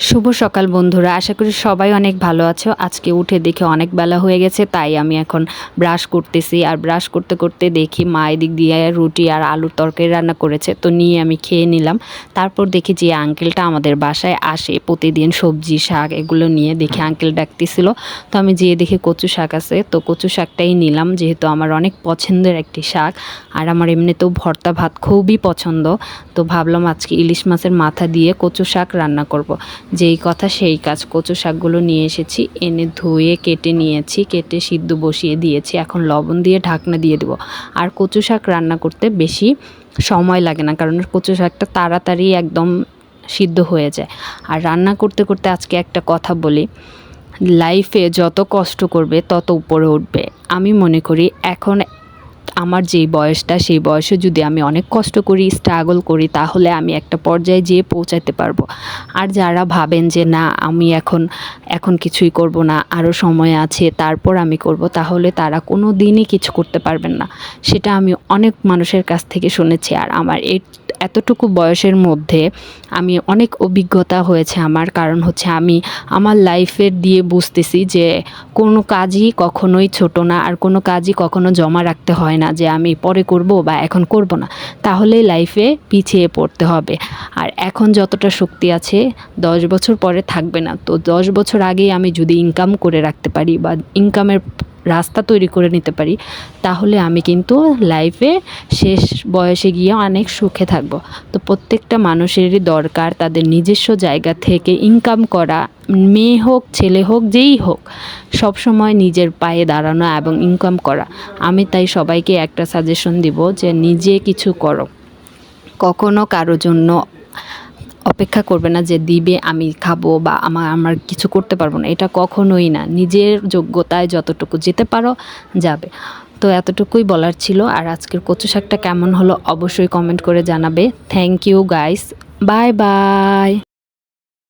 শুভ সকাল বন্ধুরা, আশা করি সবাই অনেক ভালো আছো। আজকে উঠে দেখে অনেক বেলা হয়ে গেছে, তাই আমি এখন ব্রাশ করতেছি। আর ব্রাশ করতে করতে দেখি মা এদিক দিয়ে রুটি আর আলুর তরকারি রান্না করেছে, তো নিয়ে আমি খেয়ে নিলাম। তারপর দেখি যে আঙ্কেলটা আমাদের বাসায় আসে প্রতিদিন, সবজি শাক এগুলো নিয়ে দেখি আঙ্কেল ডাকতেছিল। তো আমি যেয়ে দেখি কচু শাক আছে, তো কচু শাকটাই নিলাম, যেহেতু আমার অনেক পছন্দের একটি শাক। আর আমার এমনিতেও ভর্তা ভাত খুবই পছন্দ, তো ভাবলাম আজকে ইলিশ মাছের মাথা দিয়ে কচু শাক রান্না করব। যেই কথা সেই কাজ, কচু শাকগুলো নিয়ে এসেছি, এনে ধুয়ে কেটে নিয়েছি, কেটে সিদ্ধ বসিয়ে দিয়েছি। এখন লবণ দিয়ে ঢাকনা দিয়ে দেবো। আর কচু শাক রান্না করতে বেশি সময় লাগে না, কারণ কচু শাকটা তাড়াতাড়ি একদম সিদ্ধ হয়ে যায়। আর রান্না করতে করতে আজকে একটা কথা বলি, লাইফে যত কষ্ট করবে তত উপরে উঠবে। আমি মনে করি এখন আমার যেই বয়সটা, সেই বয়সে যদি আমি অনেক কষ্ট করি, স্ট্রাগল করি, তাহলে আমি একটা পর্যায়ে যেয়ে পৌঁছাতে পারবো। আর যারা ভাবেন যে না আমি এখন কিছুই করব না, আরও সময় আছে তারপর আমি করব, তাহলে তারা কোনো দিনই কিছু করতে পারবেন না। সেটা আমি অনেক মানুষের কাছ থেকে শুনেছি। আর আমার এতটুকু বয়সের মধ্যে আমি অনেক অভিজ্ঞতা হয়েছে আমার, কারণ হচ্ছে আমি আমার লাইফের দিয়ে বুঝতেছি যে কোনো কাজই কখনোই ছোট না, আর কোনো কাজই কখনো জমা রাখতে হয় না যে আমি পরে করব বা এখন করব না, তাহলেই লাইফে পিছিয়ে পড়তে হবে। আর এখন যতটা শক্তি আছে 10 বছর পরে থাকবে না, তো 10 বছর আগেই আমি যদি ইনকাম করে রাখতে পারি বা ইনকামের রাস্তা তৈরি করে নিতে পারি, তাহলে আমি কিন্তু লাইফে শেষ বয়সে গিয়ে অনেক সুখে থাকব। তো প্রত্যেকটা মানুষেরই দরকার তাদের নিজস্ব জায়গা থেকে ইনকাম করা, মেয়ে হোক ছেলে হোক যেই হোক, সব সময় নিজের পায়ে দাঁড়ানো এবং ইনকাম করা। আমি তাই সবাইকে একটা সাজেশন দিব যে নিজে কিছু করো, কখনো কারো জন্য অপেক্ষা করবে না যে দিবে আমি খাবো বা আমার কিছু করতে পারবো না, এটা কখনোই না। নিজের যোগ্যতায় যতটুকু যেতে পারো যাবে। তো এতটুকুই বলার ছিল। আর আজকের কচু শাকটা কেমন হলো অবশ্যই কমেন্ট করে জানাবে। Thank you guys, bye by.